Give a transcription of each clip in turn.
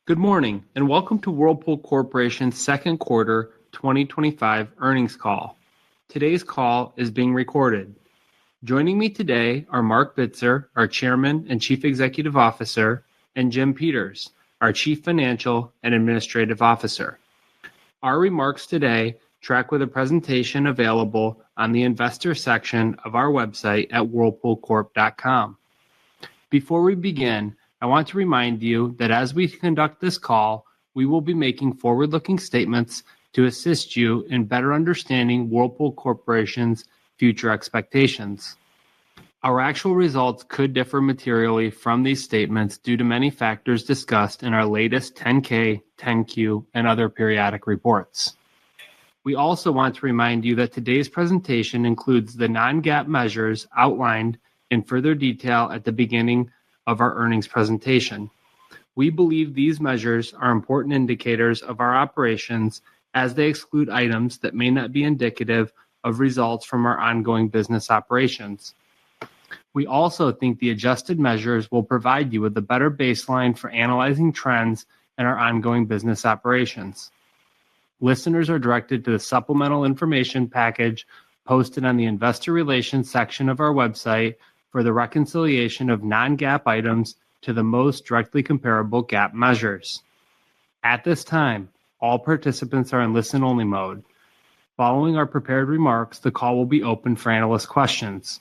Good morning, and welcome to Whirlpool Corporation's second quarter 2025 earnings call. Today's call is being recorded. Joining me today are Mark Bitzer, our Chairman and Chief Executive Officer, and Jim Peters, our Chief Financial and Administrative Officer. Our remarks today track with a presentation available on the investor section of our website at whirlpoolcorp.com. Before we begin, I want to remind you that as we conduct this call, we will be making forward-looking statements to assist you in better understanding Whirlpool Corporation's future expectations. Our actual results could differ materially from these statements due to many factors discussed in our latest 10-K, 10-Q, and other periodic reports. We also want to remind you that today's presentation includes the non-GAAP measures outlined in further detail at the beginning of our earnings presentation. We believe these measures are important indicators of our operations as they exclude items that may not be indicative of results from our ongoing business operations. We also think the adjusted measures will provide you with a better baseline for analyzing trends in our ongoing business operations. Listeners are directed to the supplemental information package posted on the Investor Relations section of our website for the reconciliation of non-GAAP items to the most directly comparable GAAP measures. At this time, all participants are in listen-only mode. Following our prepared remarks, the call will be open for analyst questions.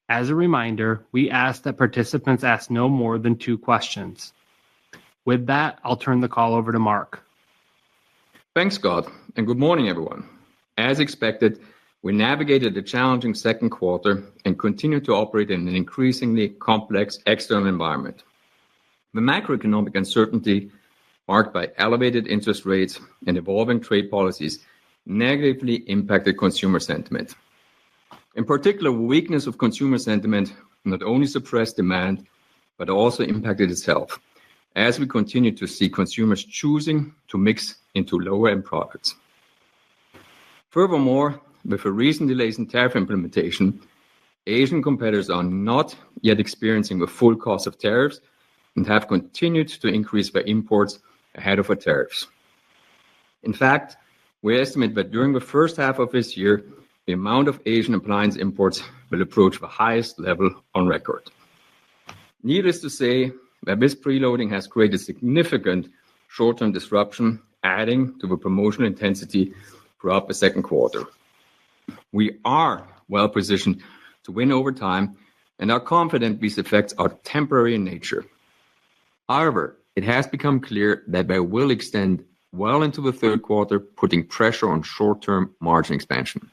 As a reminder, we ask that participants ask no more than 2 questions. With that, I'll turn the call over to Mark. Thanks, Scott, and good morning, everyone. As expected, we navigated a challenging second quarter and continue to operate in an increasingly complex external environment. The macroeconomic uncertainty, marked by elevated interest rates and evolving trade policies, negatively impacted consumer sentiment. In particular, weakness of consumer sentiment not only suppressed demand, but also impacted its health, as we continue to see consumers choosing to mix into lower-end products. Furthermore, with the recent delays in tariff implementation, Asian competitors are not yet experiencing the full cost of tariffs and have continued to increase their imports ahead of the tariffs. In fact, we estimate that during the first half of this year, the amount of Asian appliance imports will approach the highest level on record. Needless to say, that this preloading has created significant short-term disruption, adding to the promotional intensity throughout the second quarter. We are well positioned to win over time and are confident these effects are temporary in nature. However, it has become clear that they will extend well into the third quarter, putting pressure on short-term margin expansion.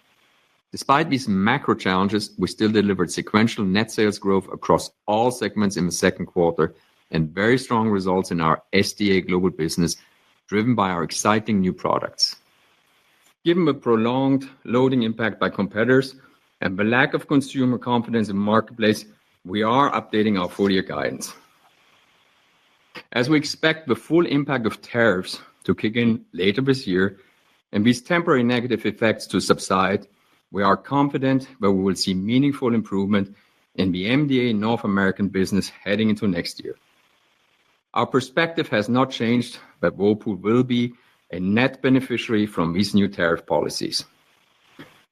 Despite these macro challenges, we still delivered sequential net sales growth across all segments in the second quarter and very strong results in our SDA global business, driven by our exciting new products. Given the prolonged loading impact by competitors and the lack of consumer confidence in the marketplace, we are updating our full-year guidance. As we expect the full impact of tariffs to kick in later this year and these temporary negative effects to subside, we are confident that we will see meaningful improvement in the MDA North American business heading into next year. Our perspective has not changed, but Whirlpool will be a net beneficiary from these new tariff policies.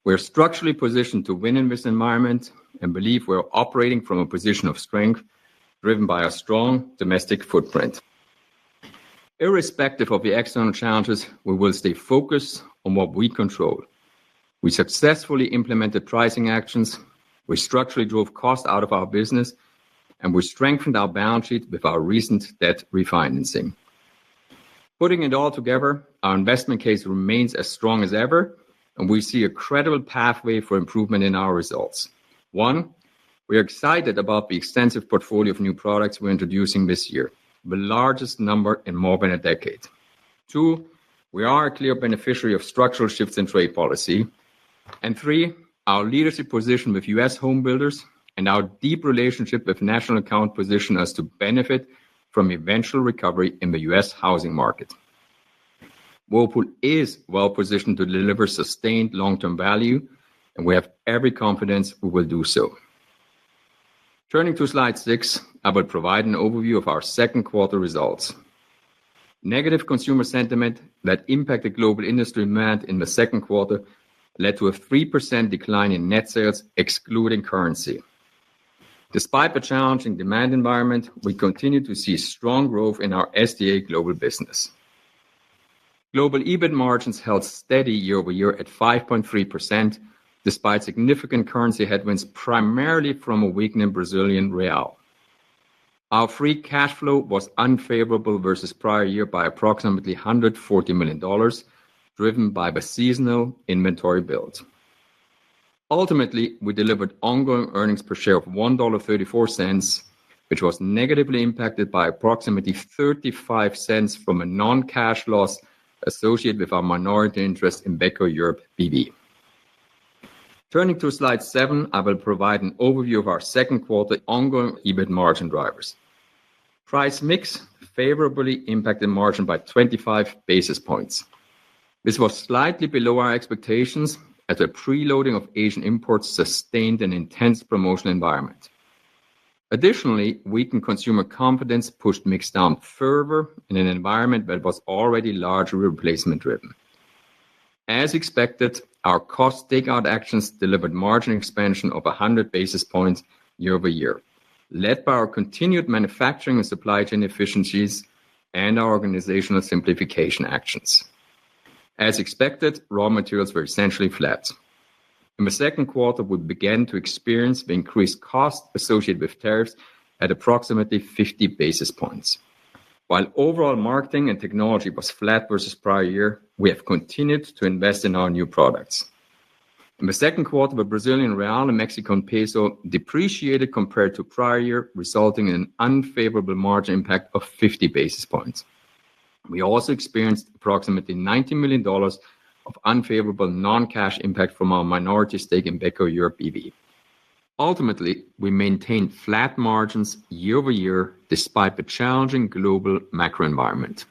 We're structurally positioned to win in this environment and believe we're operating from a position of strength, driven by a strong domestic footprint. Irrespective of the external challenges, we will stay focused on what we control. We successfully implemented pricing actions, we structurally drove cost out of our business, and we strengthened our balance sheet with our recent debt refinancing. Putting it all together, our investment case remains as strong as ever, and we see a credible pathway for improvement in our results. 1, we are excited about the extensive portfolio of new products we're introducing this year, the largest number in more than a decade. 2, we are a clear beneficiary of structural shifts in trade policy. And 3, our leadership position with U.S. home builders and our deep relationship with national account position us to benefit from eventual recovery in the U.S. housing market. Whirlpool is well positioned to deliver sustained long-term value, and we have every confidence we will do so. Turning to slide 6, I will provide an overview of our second quarter results. Negative consumer sentiment that impacted global industry demand in the second quarter led to a 3% decline in net sales, excluding currency. Despite the challenging demand environment, we continue to see strong growth in our SDA global business. Global EBIT margins held steady year over year at 5.3%, despite significant currency headwinds, primarily from a weakening Brazilian real. Our free cash flow was unfavorable versus prior year by approximately $140 million, driven by the seasonal inventory build. Ultimately, we delivered ongoing earnings per share of $1.34, which was negatively impacted by approximately 35 cents from a non-cash loss associated with our minority interest in Beko Europe BV. Turning to slide 7, I will provide an overview of our second quarter ongoing EBIT margin drivers. Price mix favorably impacted margin by 25 basis points. This was slightly below our expectations as the preloading of Asian imports sustained an intense promotional environment. Additionally, weakened consumer confidence pushed mix down further in an environment that was already largely replacement-driven. As expected, our cost takeout actions delivered margin expansion of 100 basis points year over year, led by our continued manufacturing and supply chain efficiencies and our organizational simplification actions. As expected, raw materials were essentially flat. In the second quarter, we began to experience the increased cost associated with tariffs at approximately 50 basis points. While overall marketing and technology was flat versus prior year, we have continued to invest in our new products. In the second quarter, the Brazilian real and Mexican peso depreciated compared to prior year, resulting in an unfavorable margin impact of 50 basis points. We also experienced approximately $90 million of unfavorable non-cash impact from our minority stake in Beko Europe BV. Ultimately, we maintained flat margins year over year despite the challenging global macro environment.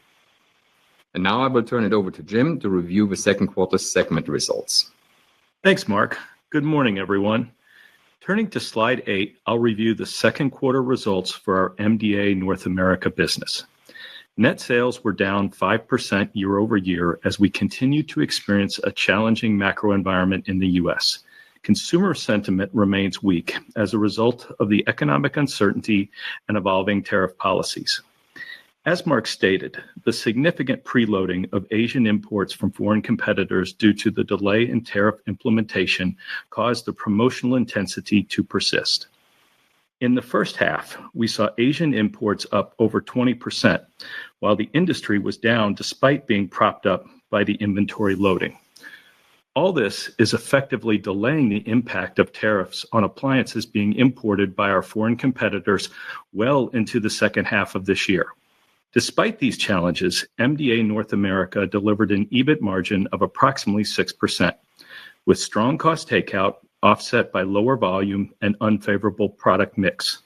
And now I will turn it over to Jim to review the second quarter segment results. Thanks, Mark. Good morning, everyone. Turning to slide 8, I'll review the second quarter results for our MDA North America business. Net sales were down 5% year over year as we continue to experience a challenging macro environment in the U.S. Consumer sentiment remains weak as a result of the economic uncertainty and evolving tariff policies. As Mark stated, the significant preloading of Asian imports from foreign competitors due to the delay in tariff implementation caused the promotional intensity to persist. In the first half, we saw Asian imports up over 20%, while the industry was down despite being propped up by the inventory loading. All this is effectively delaying the impact of tariffs on appliances being imported by our foreign competitors well into the second half of this year. Despite these challenges, MDA North America delivered an EBIT margin of approximately 6%, with strong cost takeout offset by lower volume and unfavorable product mix.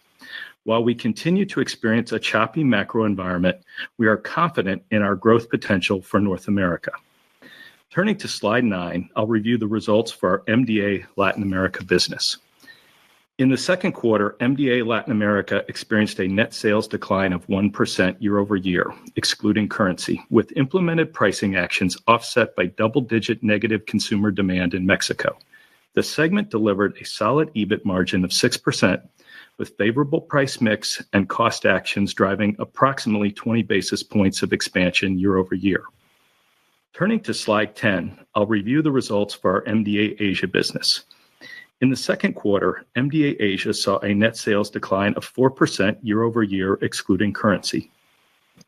While we continue to experience a choppy macro environment, we are confident in our growth potential for North America. Turning to slide 9, I'll review the results for our MDA Latin America business. In the second quarter, MDA Latin America experienced a net sales decline of 1% year over year, excluding currency, with implemented pricing actions offset by double-digit negative consumer demand in Mexico. The segment delivered a solid EBIT margin of 6%, with favorable price mix and cost actions driving approximately 20 basis points of expansion year over year. Turning to slide 10, I'll review the results for our MDA Asia business. In the second quarter, MDA Asia saw a net sales decline of 4% year over year, excluding currency,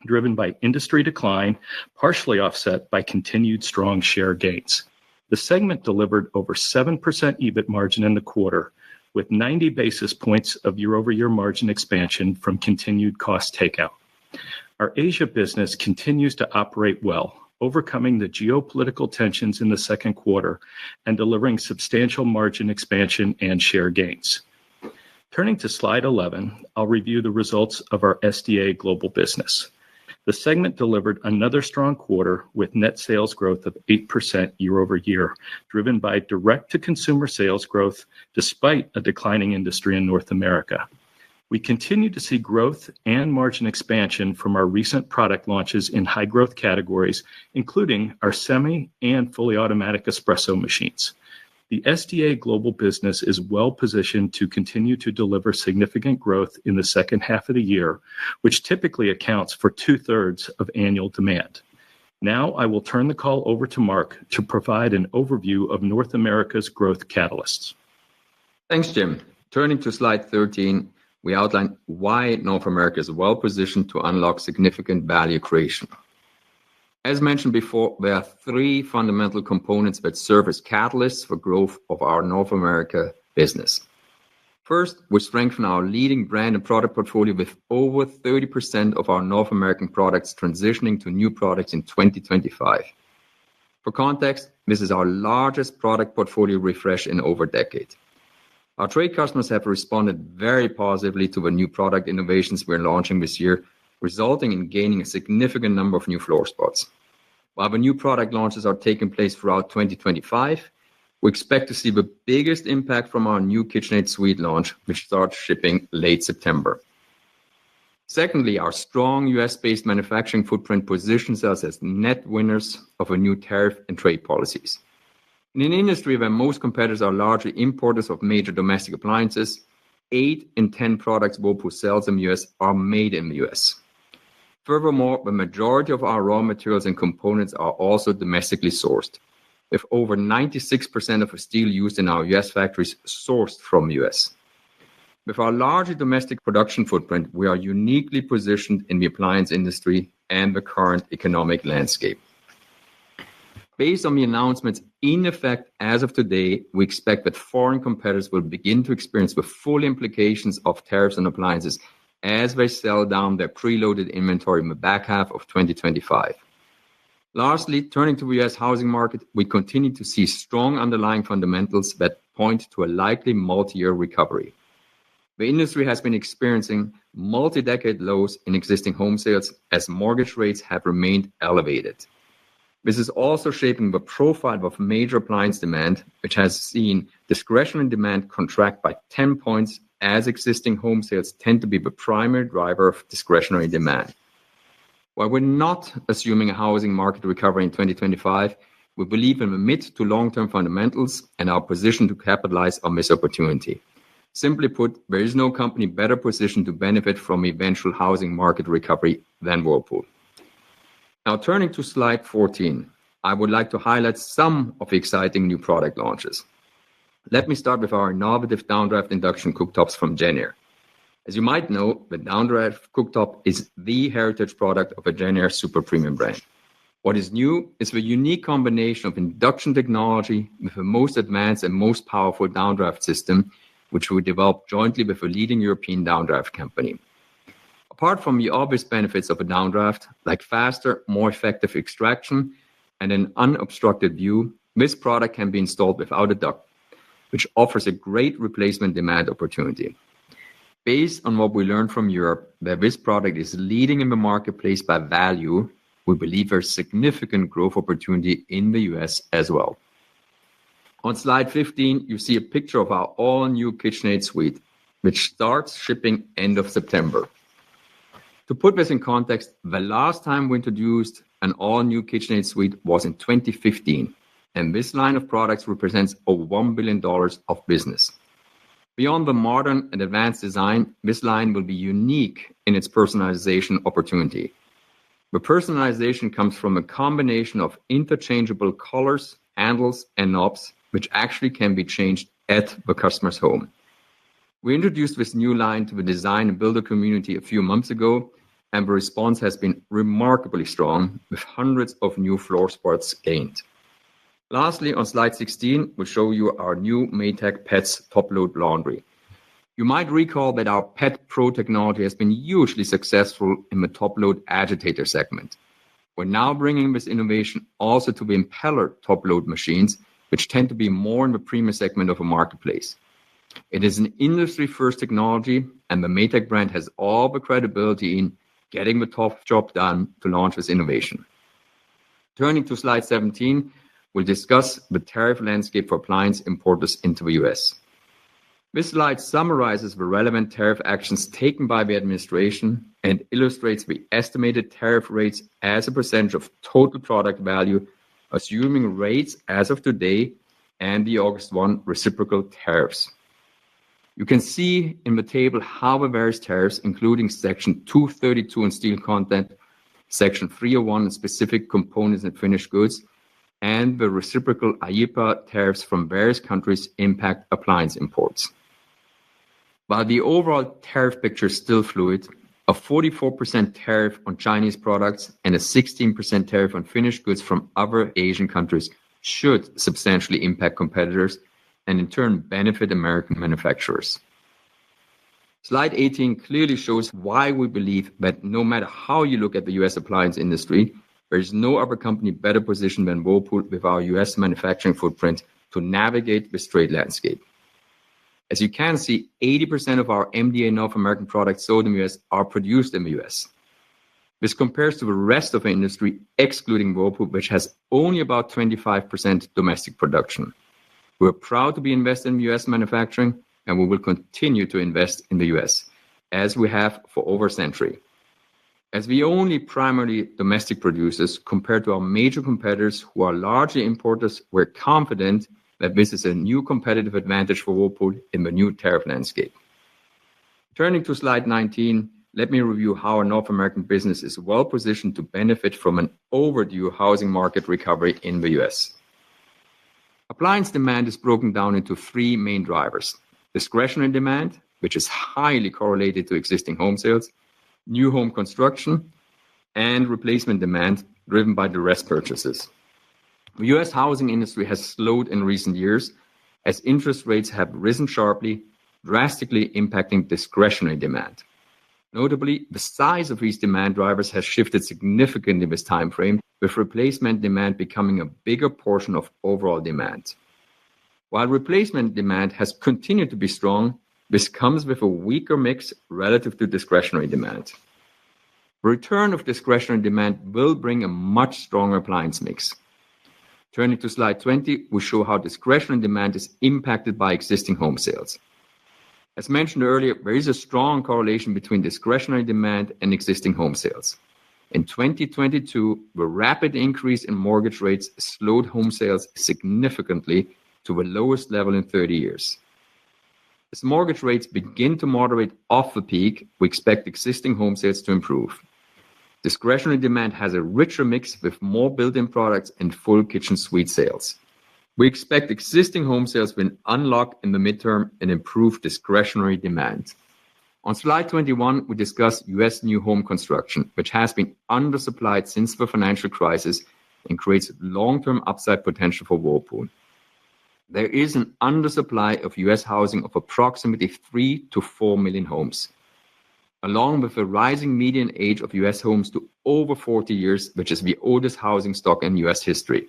driven by industry decline, partially offset by continued strong share gains. The segment delivered over 7% EBIT margin in the quarter, with 90 basis points of year-over-year margin expansion from continued cost takeout. Our Asia business continues to operate well, overcoming the geopolitical tensions in the second quarter and delivering substantial margin expansion and share gains. Turning to slide 11, I'll review the results of our SDA global business. The segment delivered another strong quarter with net sales growth of 8% year over year, driven by direct-to-consumer sales growth despite a declining industry in North America. We continue to see growth and margin expansion from our recent product launches in high-growth categories, including our semi and fully automatic espresso machines. The SDA global business is well-positioned to continue to deliver significant growth in the second half of the year, which typically accounts for 2/3 of annual demand. Now I will turn the call over to Mark to provide an overview of North America's growth catalysts. Thanks, Jim. Turning to slide 13, we outline why North America is well-positioned to unlock significant value creation. As mentioned before, there are three fundamental components that serve as catalysts for growth of our North America business. First, we strengthen our leading brand and product portfolio with over 30% of our North American products transitioning to new products in 2025. For context, this is our largest product portfolio refresh in over a decade. Our trade customers have responded very positively to the new product innovations we're launching this year, resulting in gaining a significant number of new floor spots. While the new product launches are taking place throughout 2025, we expect to see the biggest impact from our new KitchenAid suite launch, which starts shipping late September. Secondly, our strong US-based manufacturing footprint positions us as net winners of the new tariff and trade policies. In an industry where most competitors are largely importers of major domestic appliances, 8 in 10 products Whirlpool sells in the US are made in the US. Furthermore, the majority of our raw materials and components are also domestically sourced, with over 96% of the steel used in our US factories sourced from the US. With our largely domestic production footprint, we are uniquely positioned in the appliance industry and the current economic landscape. Based on the announcements in effect as of today, we expect that foreign competitors will begin to experience the full implications of tariffs on appliances as they sell down their preloaded inventory in the back half of 2025. Lastly, turning to the US housing market, we continue to see strong underlying fundamentals that point to a likely multi-year recovery. The industry has been experiencing multi-decade lows in existing home sales as mortgage rates have remained elevated. This is also shaping the profile of major appliance demand, which has seen discretionary demand contract by 10 points as existing home sales tend to be the primary driver of discretionary demand. While we're not assuming a housing market recovery in 2025, we believe in the mid to long-term fundamentals and are positioned to capitalize on this opportunity. Simply put, there is no company better positioned to benefit from eventual housing market recovery than Whirlpool. Now, turning to slide 14, I would like to highlight some of the exciting new product launches. Let me start with our innovative downdraft induction cooktops from JennAir. As you might know, the downdraft cooktop is the heritage product of a JennAir super premium brand. What is new is the unique combination of induction technology with the most advanced and most powerful downdraft system, which we developed jointly with a leading European downdraft company. Apart from the obvious benefits of a downdraft, like faster, more effective extraction and an unobstructed view, this product can be installed without a duct, which offers a great replacement demand opportunity. Based on what we learned from Europe, where this product is leading in the marketplace by value, we believe there's significant growth opportunity in the US as well. On slide 15, you see a picture of our all-new KitchenAid suite, which starts shipping end of September. To put this in context, the last time we introduced an all-new KitchenAid suite was in 2015, and this line of products represents over $1 billion of business. Beyond the modern and advanced design, this line will be unique in its personalization opportunity. The personalization comes from a combination of interchangeable colors, handles, and knobs, which actually can be changed at the customer's home. We introduced this new line to the design and builder community a few months ago, and the response has been remarkably strong, with hundreds of new floor spots gained. Lastly, on slide 16, we'll show you our new Maytag Pets top-load laundry. You might recall that our Pet Pro technology has been hugely successful in the top-load agitator segment. We're now bringing this innovation also to the impeller top-load machines, which tend to be more in the premium segment of a marketplace. It is an industry-first technology, and the Maytag brand has all the credibility in getting the top job done to launch this innovation. Turning to slide 17, we'll discuss the tariff landscape for appliance importers into the US. This slide summarizes the relevant tariff actions taken by the administration and illustrates the estimated tariff rates as a percentage of total product value, assuming rates as of today and the August 1 reciprocal tariffs. You can see in the table how the various tariffs, including Section 232 on steel content, Section 301 on specific components and finished goods, and the reciprocal IEEPA tariffs from various countries impact appliance imports. While the overall tariff picture is still fluid, a 44% tariff on Chinese products and a 16% tariff on finished goods from other Asian countries should substantially impact competitors and in turn benefit American manufacturers. Slide 18 clearly shows why we believe that no matter how you look at the US appliance industry, there is no other company better positioned than Whirlpool with our US manufacturing footprint to navigate this trade landscape. As you can see, 80% of our MDA North American products sold in the US are produced in the US. This compares to the rest of the industry, excluding Whirlpool, which has only about 25% domestic production. We're proud to be invested in US manufacturing, and we will continue to invest in the US, as we have for over a century. As the only primarily domestic producers compared to our major competitors who are largely importers, we're confident that this is a new competitive advantage for Whirlpool in the new tariff landscape. Turning to slide 19, let me review how our North American business is well positioned to benefit from an overdue housing market recovery in the US. Appliance demand is broken down into three main drivers: discretionary demand, which is highly correlated to existing home sales, new home construction, and replacement demand driven by duress purchases. The US housing industry has slowed in recent years as interest rates have risen sharply, drastically impacting discretionary demand. Notably, the size of these demand drivers has shifted significantly in this time frame, with replacement demand becoming a bigger portion of overall demand. While replacement demand has continued to be strong, this comes with a weaker mix relative to discretionary demand. The return of discretionary demand will bring a much stronger appliance mix. Turning to slide 20, we show how discretionary demand is impacted by existing home sales. As mentioned earlier, there is a strong correlation between discretionary demand and existing home sales. In 2022, the rapid increase in mortgage rates slowed home sales significantly to the lowest level in 30 years. As mortgage rates begin to moderate off the peak, we expect existing home sales to improve. Discretionary demand has a richer mix with more built-in products and full kitchen suite sales. We expect existing home sales will unlock in the midterm and improve discretionary demand. On slide 21, we discuss US new home construction, which has been undersupplied since the financial crisis and creates long-term upside potential for Whirlpool. There is an undersupply of US housing of approximately 3 to 4 million homes, along with a rising median age of US homes to over 40 years, which is the oldest housing stock in US history.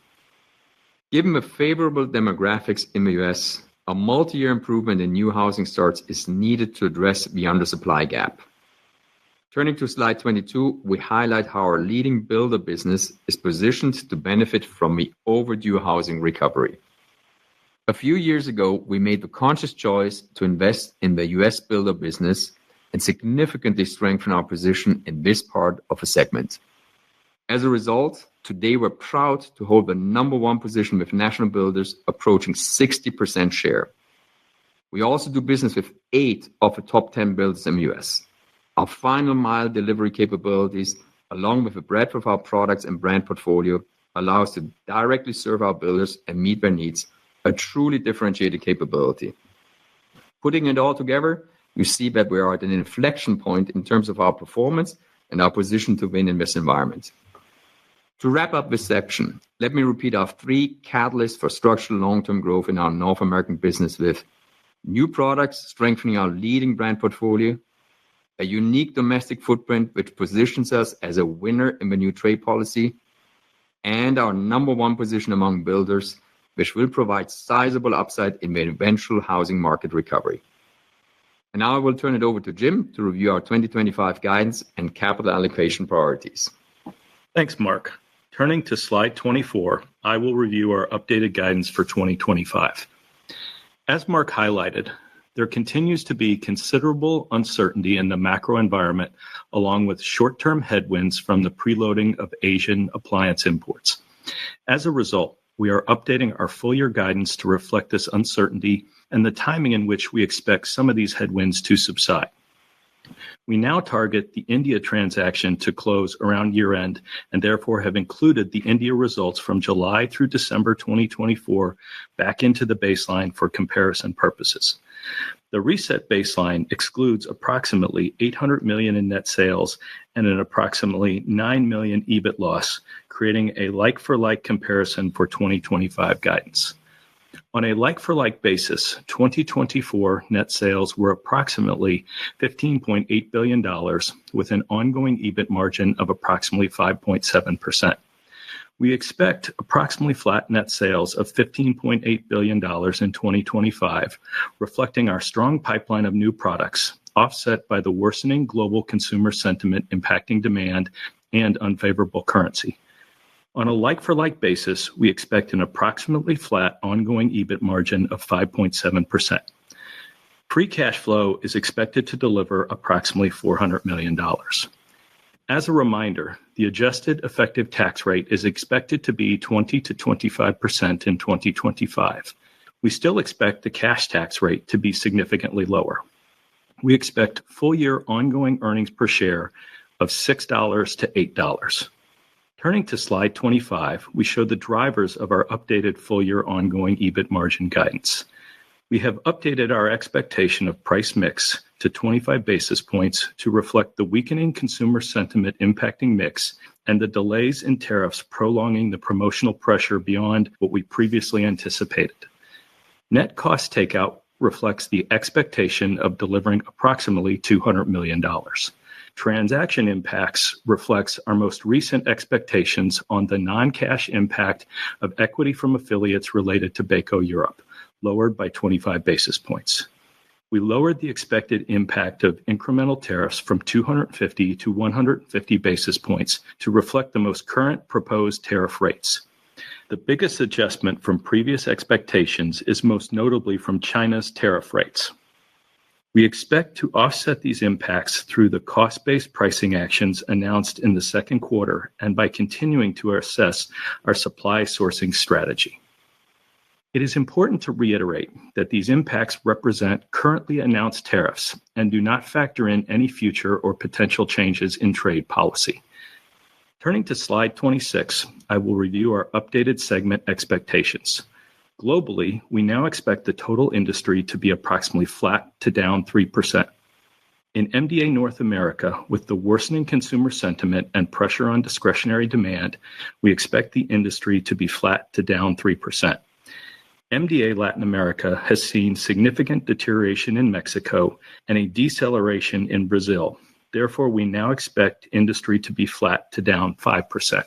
Given the favorable demographics in the US, a multi-year improvement in new housing starts is needed to address the undersupply gap. Turning to slide 22, we highlight how our leading builder business is positioned to benefit from the overdue housing recovery. A few years ago, we made the conscious choice to invest in the US builder business and significantly strengthen our position in this part of a segment. As a result, today we're proud to hold the number one position with national builders, approaching 60% share. We also do business with 8 of the top 10 builders in the US. Our final mile delivery capabilities, along with the breadth of our products and brand portfolio, allow us to directly serve our builders and meet their needs, a truly differentiated capability. Putting it all together, you see that we are at an inflection point in terms of our performance and our position to win in this environment. To wrap up this section, let me repeat our 3 catalysts for structural long-term growth in our North American business with new products strengthening our leading brand portfolio, a unique domestic footprint which positions us as a winner in the new trade policy, and our number one position among builders, which will provide sizable upside in the eventual housing market recovery. And now I will turn it over to Jim to review our 2025 guidance and capital allocation priorities. Thanks, Mark. Turning to slide 24, I will review our updated guidance for 2025. As Mark highlighted, There continues to be considerable uncertainty in the macro environment, along with short-term headwinds from the preloading of Asian appliance imports. As a result, we are updating our full-year guidance to reflect this uncertainty and the timing in which we expect some of these headwinds to subside. We now target the India transaction to close around year-end and therefore have included the India results from July through December 2024 back into the baseline for comparison purposes. The reset baseline excludes approximately $800 million in net sales and an approximately $9 million EBIT loss, creating a like-for-like comparison for 2025 guidance. On a like-for-like basis, 2024 net sales were approximately $15.8 billion, with an ongoing EBIT margin of approximately 5.7%. We expect approximately flat net sales of $15.8 billion in 2025, reflecting our strong pipeline of new products, offset by the worsening global consumer sentiment impacting demand and unfavorable currency. On a like-for-like basis, we expect an approximately flat ongoing EBIT margin of 5.7%. Free cash flow is expected to deliver approximately $400 million. As a reminder, the adjusted effective tax rate is expected to be 20 to 25% in 2025. We still expect the cash tax rate to be significantly lower. We expect full-year ongoing earnings per share of $6 to $8. Turning to slide 25, we show the drivers of our updated full-year ongoing EBIT margin guidance. We have updated our expectation of price mix to 25 basis points to reflect the weakening consumer sentiment impacting mix and the delays in tariffs prolonging the promotional pressure beyond what we previously anticipated. Net cost takeout reflects the expectation of delivering approximately $200 million. Transaction impacts reflects our most recent expectations on the non-cash impact of equity from affiliates related to Beko Europe, lowered by 25 basis points. We lowered the expected impact of incremental tariffs from 250 to 150 basis points to reflect the most current proposed tariff rates. The biggest adjustment from previous expectations is most notably from China's tariff rates. We expect to offset these impacts through the cost-based pricing actions announced in the second quarter and by continuing to assess our supply sourcing strategy. It is important to reiterate that these impacts represent currently announced tariffs and do not factor in any future or potential changes in trade policy. Turning to slide 26, I will review our updated segment expectations. Globally, we now expect the total industry to be approximately flat to down 3%. In MDA North America, with the worsening consumer sentiment and pressure on discretionary demand, we expect the industry to be flat to down 3%. MDA Latin America has seen significant deterioration in Mexico and a deceleration in Brazil. Therefore, we now expect industry to be flat to down 5%.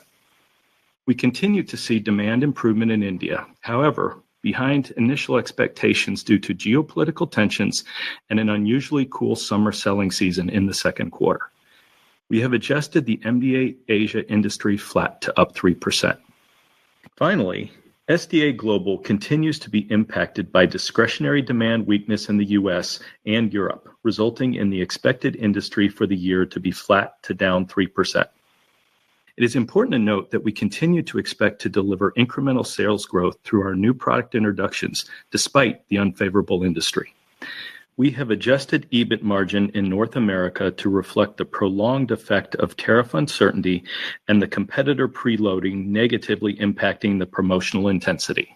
We continue to see demand improvement in India. However, behind initial expectations due to geopolitical tensions and an unusually cool summer selling season in the second quarter. We have adjusted the MDA Asia industry flat to up 3%. Finally, SDA Global continues to be impacted by discretionary demand weakness in the U.S. and Europe, resulting in the expected industry for the year to be flat to down 3%. It is important to note that we continue to expect to deliver incremental sales growth through our new product introductions, despite the unfavorable industry. We have adjusted EBIT margin in North America to reflect the prolonged effect of tariff uncertainty and the competitor preloading negatively impacting the promotional intensity.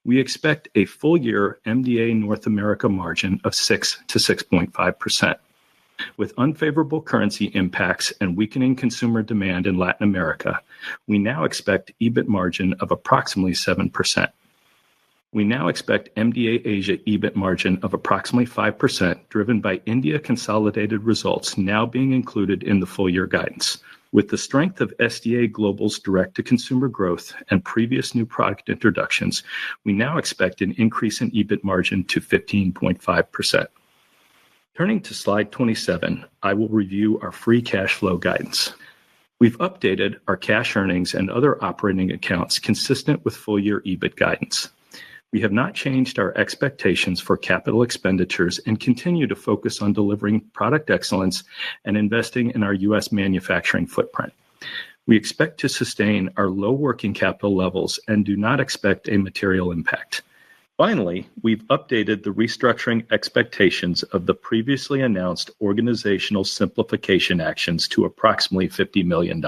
We expect a full-year MDA North America margin of 6 to 6.5%. With unfavorable currency impacts and weakening consumer demand in Latin America, we now expect EBIT margin of approximately 7%. We now expect MDA Asia EBIT margin of approximately 5%, driven by India consolidated results now being included in the full-year guidance. With the strength of SDA Global's direct-to-consumer growth and previous new product introductions, we now expect an increase in EBIT margin to 15.5%. Turning to slide 27, I will review our free cash flow guidance. We've updated our cash earnings and other operating accounts consistent with full-year EBIT guidance. We have not changed our expectations for capital expenditures and continue to focus on delivering product excellence and investing in our U.S. manufacturing footprint. We expect to sustain our low working capital levels and do not expect a material impact. Finally, we've updated the restructuring expectations of the previously announced organizational simplification actions to approximately $50 million.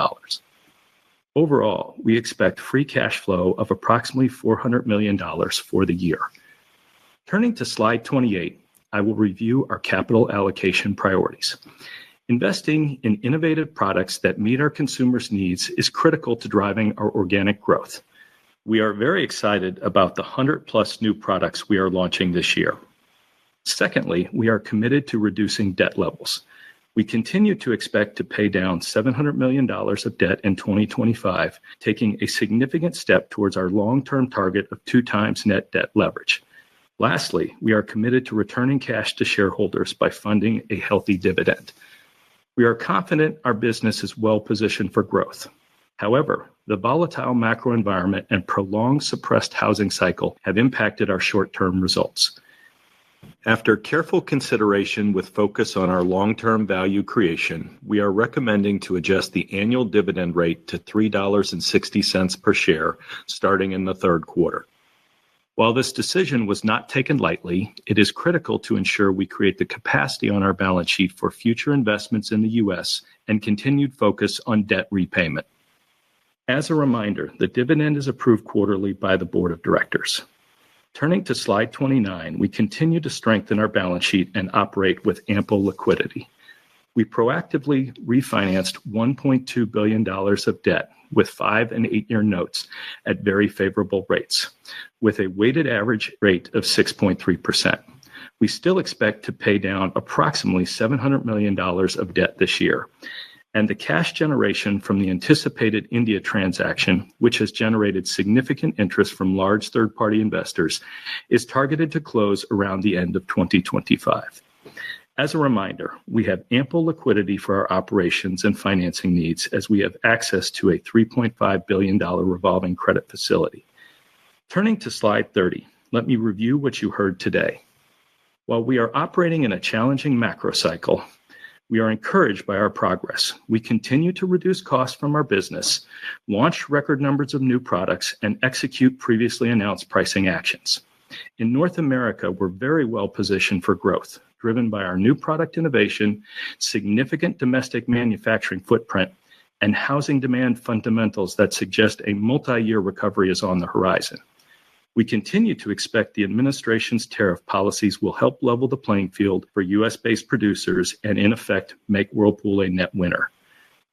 Overall, we expect free cash flow of approximately $400 million for the year. Turning to slide 28, I will review our capital allocation priorities. Investing in innovative products that meet our consumers' needs is critical to driving our organic growth. We are very excited about the 100+ new products we are launching this year. Secondly, we are committed to reducing debt levels. We continue to expect to pay down $700 million of debt in 2025, taking a significant step towards our long-term target of 2x net debt leverage. Lastly, we are committed to returning cash to shareholders by funding a healthy dividend. We are confident our business is well positioned for growth. However, the volatile macro environment and prolonged suppressed housing cycle have impacted our short-term results. After careful consideration with focus on our long-term value creation, we are recommending to adjust the annual dividend rate to $3.60 per share starting in the third quarter. While this decision was not taken lightly, it is critical to ensure we create the capacity on our balance sheet for future investments in the U.S. and continued focus on debt repayment. As a reminder, the dividend is approved quarterly by the board of directors. Turning to slide 29, we continue to strengthen our balance sheet and operate with ample liquidity. We proactively refinanced $1.2 billion of debt with 5- and 8-year notes at very favorable rates, with a weighted average rate of 6.3%. We still expect to pay down approximately $700 million of debt this year, and the cash generation from the anticipated India transaction, which has generated significant interest from large third-party investors, is targeted to close around the end of 2025. As a reminder, we have ample liquidity for our operations and financing needs as we have access to a $3.5 billion revolving credit facility. Turning to slide 30, let me review what you heard today. While we are operating in a challenging macro cycle, we are encouraged by our progress. We continue to reduce costs from our business, launch record numbers of new products, and execute previously announced pricing actions. In North America, we're very well positioned for growth, driven by our new product innovation, significant domestic manufacturing footprint, and housing demand fundamentals that suggest a multi-year recovery is on the horizon. We continue to expect the administration's tariff policies will help level the playing field for U.S.-based producers and, in effect, make Whirlpool a net winner.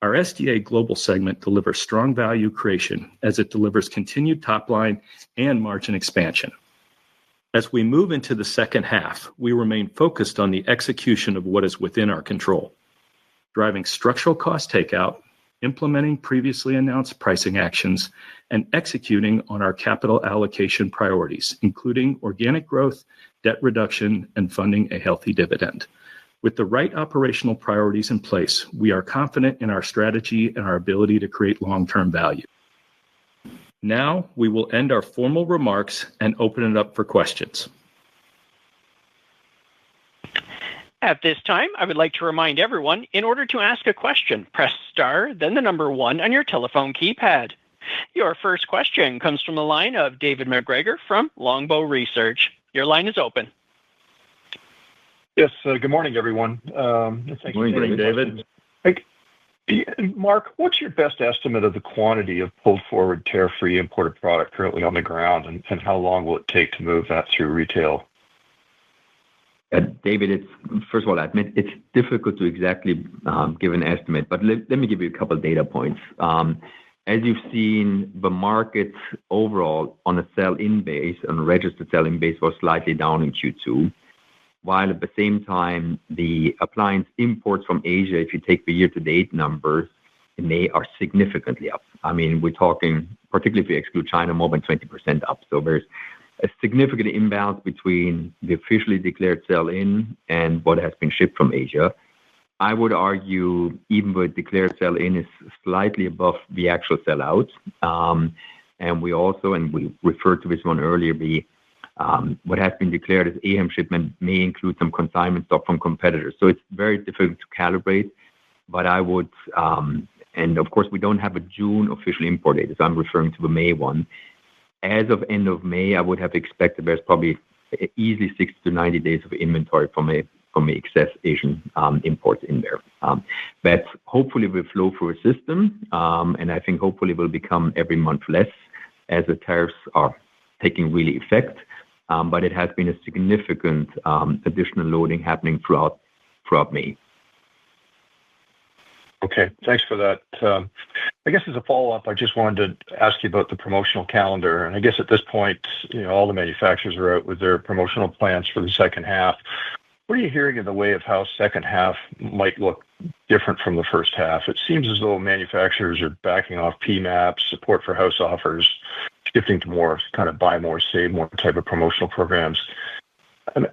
Our SDA Global segment delivers strong value creation as it delivers continued top-line and margin expansion. As we move into the second half, we remain focused on the execution of what is within our control, driving structural cost takeout, implementing previously announced pricing actions, and executing on our capital allocation priorities, including organic growth, debt reduction, and funding a healthy dividend. With the right operational priorities in place, we are confident in our strategy and our ability to create long-term value. Now, we will end our formal remarks and open it up for questions. At this time, I would like to remind everyone, in order to ask a question, press star, then the number 1 on your telephone keypad. Your first question comes from the line of David MacGregor from Longbow Research. Your line is open. Yes, good morning, everyone. Good morning, David. Mark, what's your best estimate of the quantity of pulled forward tariff-free imported product currently on the ground, and how long will it take to move that through retail? David, first of all, I admit it's difficult to exactly give an estimate, but let me give you a couple of data points. As you've seen, the market overall on a sell-in base, on a registered sell-in base, was slightly down in Q2, while at the same time, the appliance imports from Asia, if you take the year-to-date numbers, they are significantly up. I mean, we're talking, particularly if you exclude China, more than 20% up. So there's a significant imbalance between the officially declared sell-in and what has been shipped from Asia. I would argue even though declared sell-in is slightly above the actual sell-out. And we also, and we referred to this one earlier, the What has been declared as AHAM shipment may include some consignment stock from competitors. So it's very difficult to calibrate, but I would, and of course we don't have a June official import date, so I'm referring to the May one. As of end of May, I would have expected there's probably easily 60 to 90 days of inventory from a excess Asian imports in there. That hopefully will flow through a system, and I think hopefully will become every month less as the tariffs are taking really effect. But it has been a significant additional loading happening throughout May. Okay, thanks for that. I guess as a follow-up, I just wanted to ask you about the promotional calendar. And I guess at this point, all the manufacturers are out with their promotional plans for the second half. What are you hearing in the way of how second half might look different from the first half? It seems as though manufacturers are backing off PMAPs, support for house offers, shifting to more kind of buy more, save more type of promotional programs.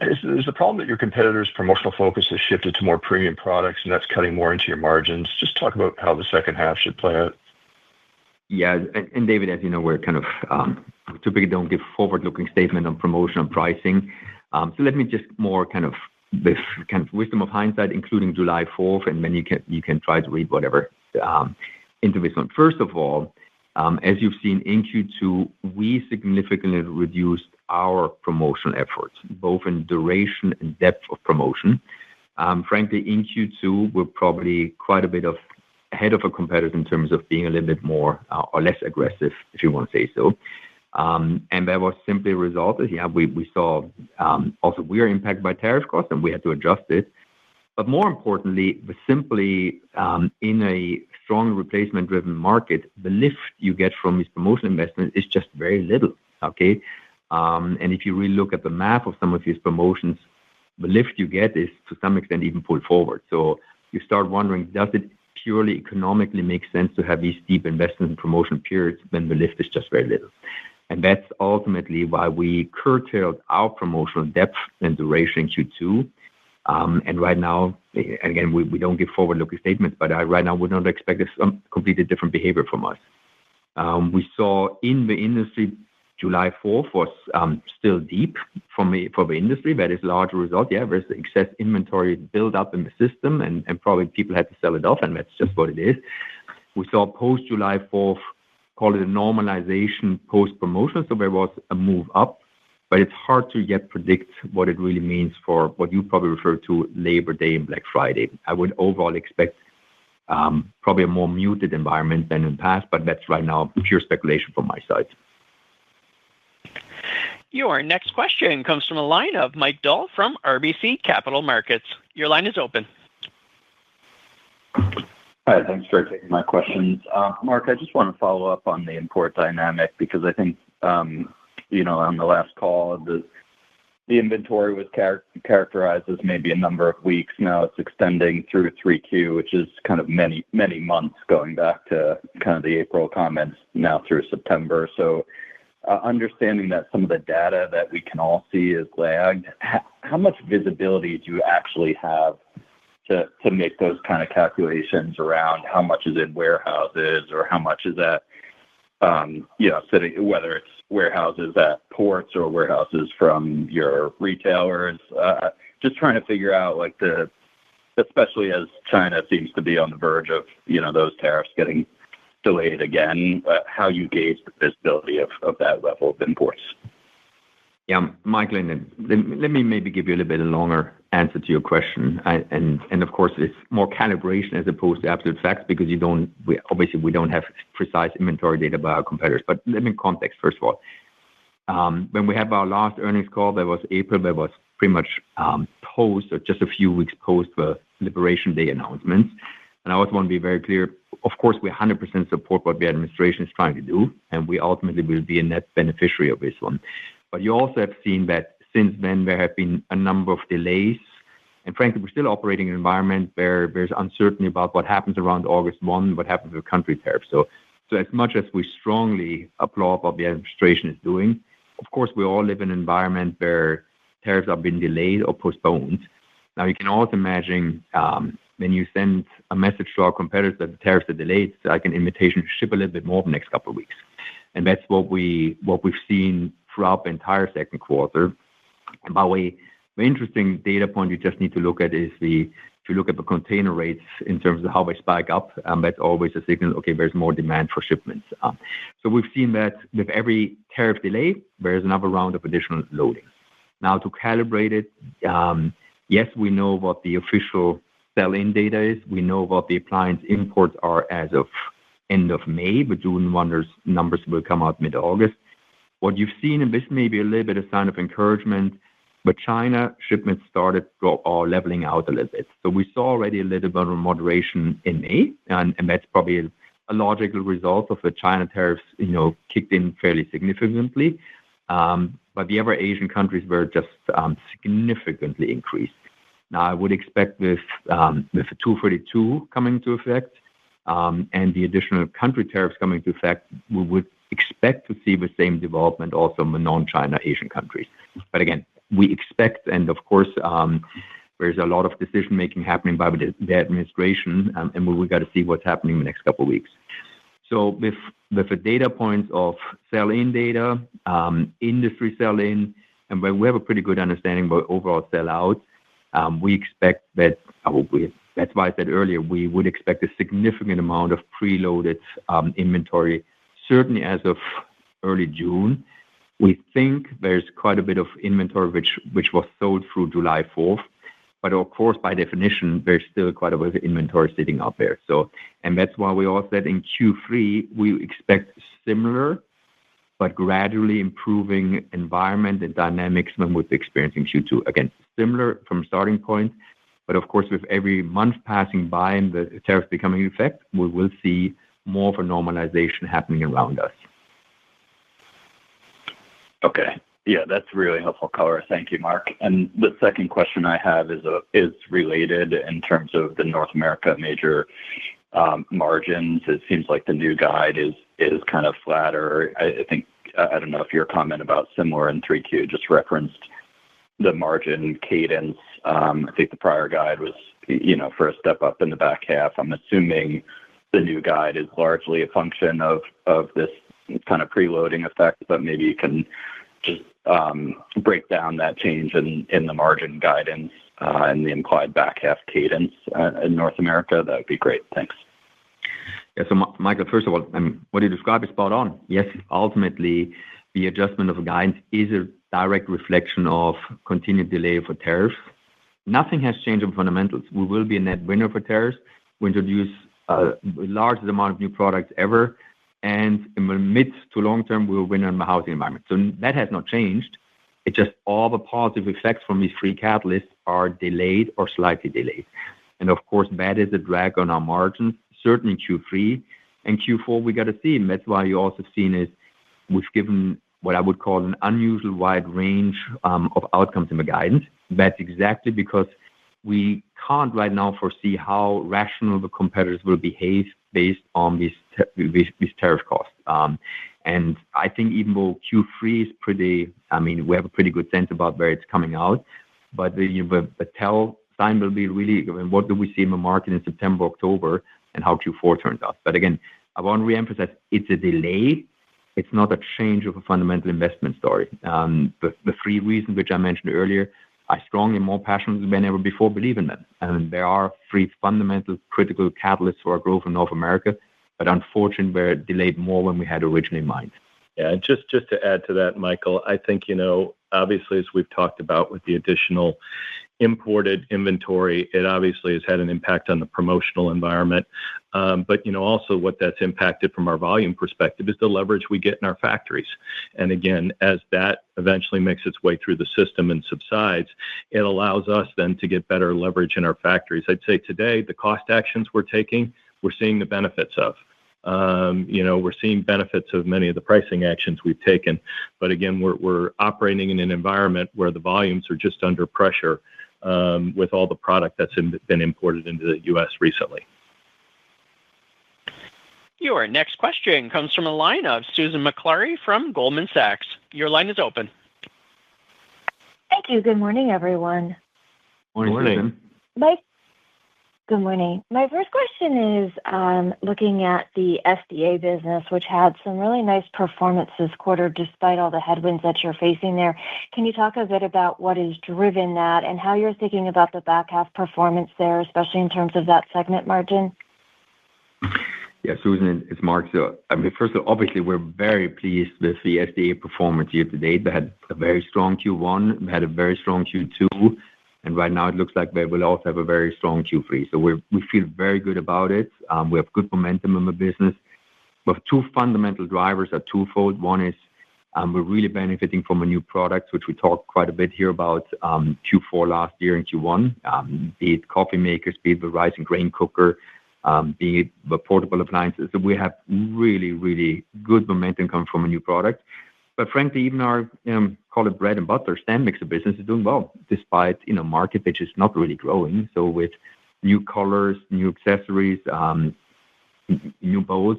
Is the problem that your competitors' promotional focus has shifted to more premium products and that's cutting more into your margins? Just talk about how the second half should play out. Yeah, and David, as you know, we're kind of typically don't give forward-looking statement on promotion and pricing. So let me just more kind of with kind of wisdom of hindsight, including July 4th, and then you can try to read whatever into this one. First of all, as you've seen in Q2, we significantly reduced our promotional efforts, both in duration and depth of promotion. Frankly, in Q2, we're probably quite a bit ahead of our competitors in terms of being a little bit more or less aggressive, if you want to say so. And that was simply a result of, we saw also we are impacted by tariff costs and we had to adjust it. But more importantly, simply in a strong replacement-driven market, the lift you get from these promotional investments is just very little, okay? And if you really look at the math of some of these promotions, the lift you get is to some extent even pulled forward. So you start wondering, does it purely economically make sense to have these deep investment in promotion periods when the lift is just very little? And that's ultimately why we curtailed our promotional depth and duration in Q2. And right now, again, we don't give forward-looking statements, but right now would not expect a completely different behavior from us. We saw in the industry, July 4th was still deep for the industry. That is a large result. Yeah, there's excess inventory build up in the system, and probably people had to sell it off, and that's just what it is. We saw post-July 4th, call it a normalization post-promotion, so there was a move up. But it's hard to yet predict what it really means for what you probably refer to Labor Day and Black Friday. I would overall expect probably a more muted environment than in the past, but that's right now pure speculation from my side. Your next question comes from a line of Mike Dahl from RBC Capital Markets. Your line is open. Hi, thanks for taking my questions. Mark, I just want to follow up on the import dynamic because I think on the last call, the inventory was characterized as maybe a number of weeks. Now it's extending through 3Q, which is kind of many, many months going back to kind of the April comments now through September. So understanding that some of the data that we can all see is lagged, how much visibility do you actually have to make those kind of calculations around how much is in warehouses or how much is at sitting, whether it's warehouses at ports or warehouses from your retailers, just trying to figure out especially as China seems to be on the verge of, those tariffs getting delayed again, how you gauge the visibility of that level of imports. Yeah, Michael, let me maybe give you a little bit longer answer to your question. And of course, it's more calibration as opposed to absolute facts because we don't have precise inventory data by our competitors. But let me context, first of all. When we had our last earnings call, that was April, that was pretty much post or just a few weeks post the Liberation Day announcements. And I also want to be very clear, of course, we 100% support what the administration is trying to do, and we ultimately will be a net beneficiary of this one. But you also have seen that since then there have been a number of delays. And frankly, we're still operating in an environment where there's uncertainty about what happens around August 1, what happens with country tariffs. So as much as we strongly applaud what the administration is doing, of course, we all live in an environment where tariffs have been delayed or postponed. Now, you can also imagine when you send a message to our competitors that the tariffs are delayed, it's like an invitation to ship a little bit more the next couple of weeks. And that's what we've seen throughout the entire second quarter. And by the way, the interesting data point you just need to look at is if you look at the container rates in terms of how they spike up, that's always a signal, okay, there's more demand for shipments. So we've seen that with every tariff delay, there's another round of additional loading. Now to calibrate it, yes, we know what the official sell-in data is. We know what the appliance imports are as of end of May. The June numbers will come out mid-August. What you've seen, and this may be a little bit of sign of encouragement, but China shipments started or leveling out a little bit. So we saw already a little bit of moderation in May, and that's probably a logical result of the China tariffs, kicked in fairly significantly. But the other Asian countries were just significantly increased. Now, I would expect with the 232 coming into effect and the additional country tariffs coming into effect, we would expect to see the same development also in the non-China Asian countries. But again, we expect, and of course, there's a lot of decision-making happening by the administration, and we got to see what's happening in the next couple of weeks. So with the data points of sell-in data, industry sell-in, and we have a pretty good understanding about overall sell-out, we expect that, that's why I said earlier, we would expect a significant amount of preloaded inventory, certainly as of early June. We think there's quite a bit of inventory which was sold through July 4th. But of course, by definition, there's still quite a bit of inventory sitting out there. So, and that's why we all said in Q3, we expect similar, but gradually improving environment and dynamics when we're experiencing Q2. Again, similar from starting point, but of course, with every month passing by and the tariffs becoming in effect, we will see more of a normalization happening around us. Okay. Yeah, that's really helpful color. Thank you, Mark. And the second question I have is related in terms of the North America major margins. It seems like the new guide is kind of flatter. I don't know if your comment about similar in 3Q just referenced the margin cadence. I think the prior guide was, for a step up in the back half. I'm assuming the new guide is largely a function of this kind of preloading effect, but maybe you can just break down that change in the margin guidance and the implied back half cadence in North America. That would be great. Thanks. Yeah, so Michael, first of all, what you described is spot on. Yes, ultimately, the adjustment of guidance is a direct reflection of continued delay for tariffs. Nothing has changed in fundamentals. We will be a net winner for tariffs. We introduce the largest amount of new products ever. And in the mid to long term, we will win on the housing environment. So that has not changed. It's just all the positive effects from these three catalysts are delayed or slightly delayed. And of course, that is a drag on our margins, certainly Q3 and Q4. We got to see. And that's why you also seen is we've given what I would call an unusual wide range of outcomes in the guidance. That's exactly because we can't right now foresee how rational the competitors will behave based on these tariff costs. And I think even though Q3 is pretty, we have a pretty good sense about where it's coming out, but the tell sign will be really, what do we see in the market in September, October, and how Q4 turns out. But again, I want to reemphasize, it's a delay. It's not a change of a fundamental investment story. The three reasons which I mentioned earlier, I strongly, more passionately than ever before, believe in them. And there are three fundamental critical catalysts for our growth in North America, but unfortunately, we're delayed more than we had originally in mind. Yeah, just to add to that, Michael, I think, obviously, as we've talked about with the additional imported inventory, it obviously has had an impact on the promotional environment. But, also what that's impacted from our volume perspective is the leverage we get in our factories. And again, as that eventually makes its way through the system and subsides, it allows us then to get better leverage in our factories. I'd say today, the cost actions we're taking, we're seeing the benefits of. We're seeing benefits of many of the pricing actions we've taken. But again, we're operating in an environment where the volumes are just under pressure with all the product that's been imported into the U.S. recently. Your next question comes from a line of Susan McClary from Goldman Sachs. Your line is open. Thank you. Good morning, everyone. Morning. My Good morning. My first question is looking at the SDA business, which had some really nice performance this quarter despite all the headwinds that you're facing there. Can you talk a bit about what has driven that and how you're thinking about the back half performance there, especially in terms of that segment margin? Yeah, Susan, it's Mark. So, first of all, obviously, we're very pleased with the SDA performance year to date. They had a very strong Q1, we had a very strong Q2, and right now it looks like they will also have a very strong Q3. So we feel very good about it. We have good momentum in the business. We have two fundamental drivers are twofold. One is we're really benefiting from a new product, which we talked quite a bit here about Q4 last year and Q1, be it coffee makers, be it the rice and grain cooker, be it the portable appliances. So we have really, really good momentum coming from a new product. But frankly, even our, call it bread and butter, stand mixer business is doing well, despite, market which is not really growing. So with new colors, new accessories, new bowls,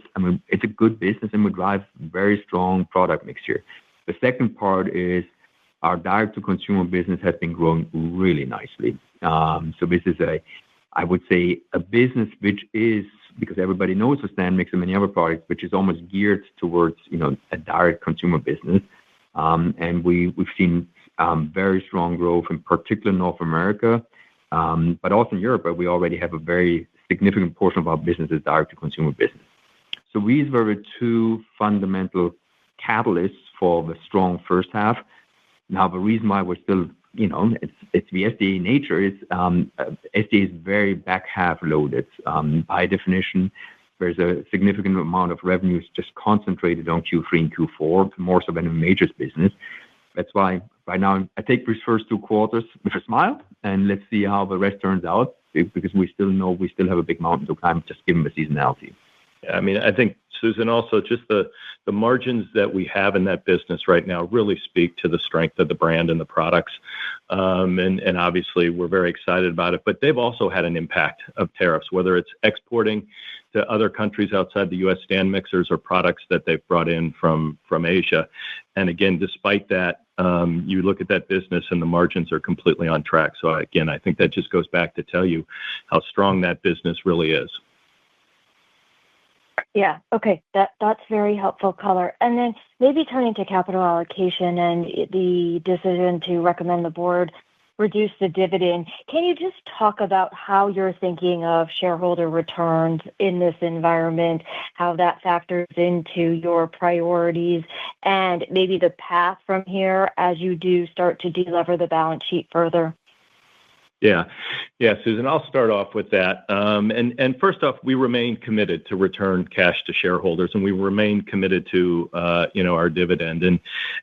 it's a good business and we drive very strong product mix here. The second part is our direct-to-consumer business has been growing really nicely. So this is I would say a business which is, because everybody knows the stand mixer and many other products, which is almost geared towards, a direct consumer business. And we've seen very strong growth, in particular North America, but also in Europe, where we already have a very significant portion of our business is direct-to-consumer business. So these were the two fundamental catalysts for the strong first half. Now, the reason why we're still, it's the SDA nature is SDA is very back half loaded. By definition, there's a significant amount of revenues just concentrated on Q3 and Q4, more so than a majors business. That's why right now I take these first two quarters with a smile and let's see how the rest turns out, because we still know we still have a big mountain to climb just given the seasonality. Yeah, I think, Susan, also just the margins that we have in that business right now really speak to the strength of the brand and the products. And obviously, we're very excited about it. But they've also had an impact of tariffs, whether it's exporting to other countries outside the U.S. stand mixers or products that they've brought in from Asia. And again, despite that, you look at that business and the margins are completely on track. So again, I think that just goes back to tell you how strong that business really is. Yeah. Okay. That's very helpful color. And then maybe turning to capital allocation and the decision to recommend the board reduce the dividend. Can you just talk about how you're thinking of shareholder returns in this environment, how that factors into your priorities, and maybe the path from here as you do start to delever the balance sheet further? Yeah, Susan, I'll start off with that. And first off, we remain committed to return cash to shareholders, and we remain committed to our dividend,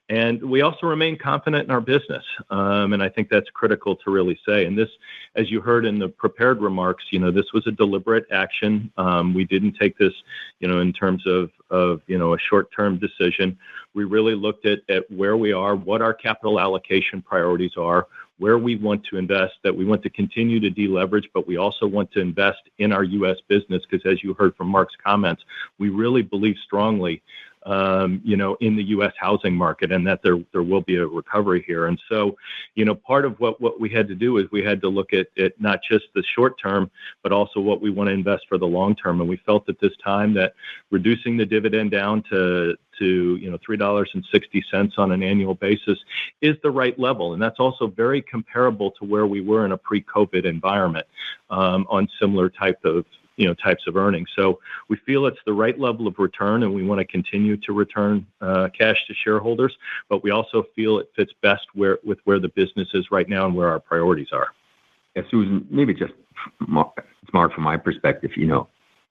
and we also remain confident in our business. And I think that's critical to really say. And this, as you heard in the prepared remarks, this was a deliberate action. We didn't take this, in terms of a short-term decision. We really looked at where we are, what our capital allocation priorities are, where we want to invest, that we want to continue to deleverage, but we also want to invest in our U.S. business, because as you heard from Mark's comments, we really believe strongly, in the U.S. housing market and that there will be a recovery here. And so, part of what we had to do is we had to look at not just the short term, but also what we want to invest for the long term. And we felt at this time that reducing the dividend down to $3.60 on an annual basis is the right level. And that's also very comparable to where we were in a pre-COVID environment on similar types of earnings. So we feel it's the right level of return, and we want to continue to return cash to shareholders, but we also feel it fits best with where the business is right now and where our priorities are. Yeah, Susan, maybe just smart from my perspective,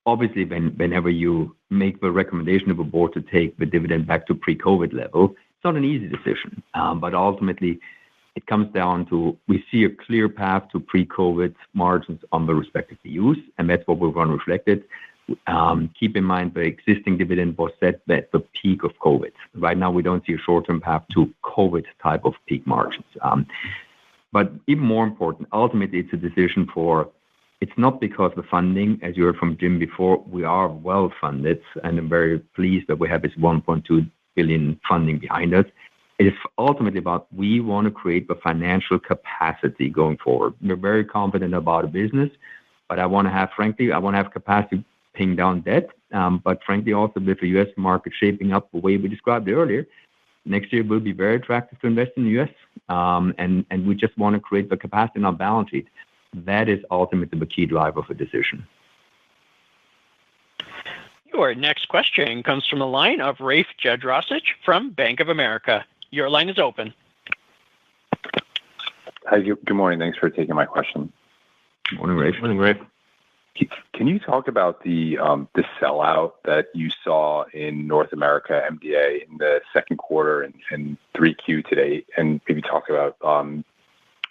obviously whenever you make the recommendation of a board to take the dividend back to pre-COVID level, it's not an easy decision. But ultimately, it comes down to we see a clear path to pre-COVID margins on the respective BUs, and that's what we're going to reflect it. Keep in mind the existing dividend was set at the peak of COVID. Right now, we don't see a short-term path to COVID type of peak margins. But even more important, ultimately, it's a decision it's not because the funding, as you heard from Jim before, we are well funded, and I'm very pleased that we have this $1.2 billion funding behind us. It is ultimately about we want to create the financial capacity going forward. We're very confident about a business. But I want to have capacity paying down debt. But frankly, also with the U.S. market shaping up the way we described earlier, next year will be very attractive to invest in the U.S. And we just want to create the capacity in our balance sheet. That is ultimately the key driver of a decision. Your next question comes from the line of Rafe Jadrosich from Bank of America. Your line is open. Hi, good morning. Thanks for taking my question. Good morning, Rafe. Morning, Rafe. Can you talk about the sellout that you saw in North America MDA in the second quarter and 3Q today, and maybe talk about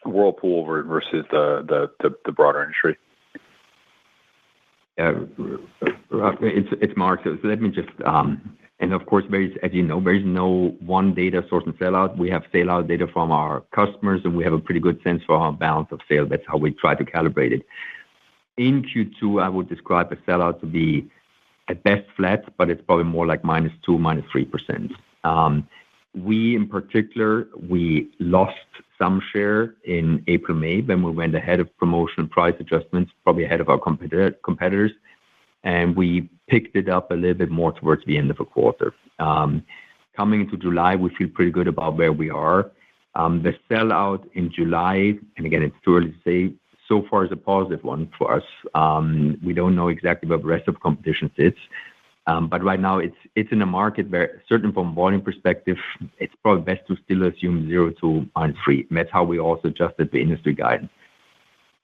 Whirlpool versus the broader industry? It's Mark. So let me just, and of course, as you know, there is no one data source and sellout. We have sellout data from our customers, and we have a pretty good sense for our balance of sale. That's how we try to calibrate it. In Q2, I would describe a sellout to be at best flat, but it's probably more like -2%, -3%. We, in particular, we lost some share in April, May, when we went ahead of promotional price adjustments, probably ahead of our competitors, and we picked it up a little bit more towards the end of the quarter. Coming into July, we feel pretty good about where we are. The sellout in July, and again, it's too early to say, so far is a positive one for us. We don't know exactly where the rest of the competition sits. But right now, it's in a market where, certainly from a volume perspective, it's probably best to still assume 0 to -3. And that's how we also adjusted the industry guidance.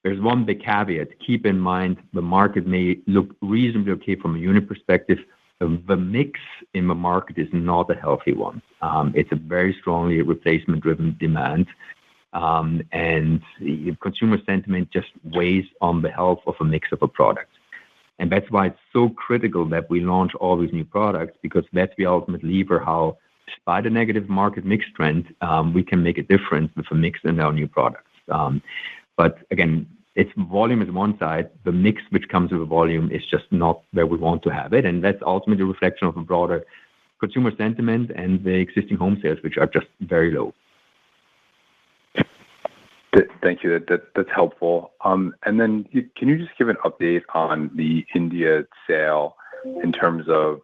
There's one big caveat. Keep in mind, the market may look reasonably okay from a unit perspective. The mix in the market is not a healthy one. It's a very strongly replacement-driven demand. And consumer sentiment just weighs on the health of a mix of a product. And that's why it's so critical that we launch all these new products, because that's the ultimate lever how, despite a negative market mix trend, we can make a difference with a mix in our new products. But again, it's volume is one side. The mix which comes with the volume is just not where we want to have it. And that's ultimately a reflection of a broader consumer sentiment and the existing home sales, which are just very low. Thank you. That's helpful. And then can you just give an update on the India sale in terms of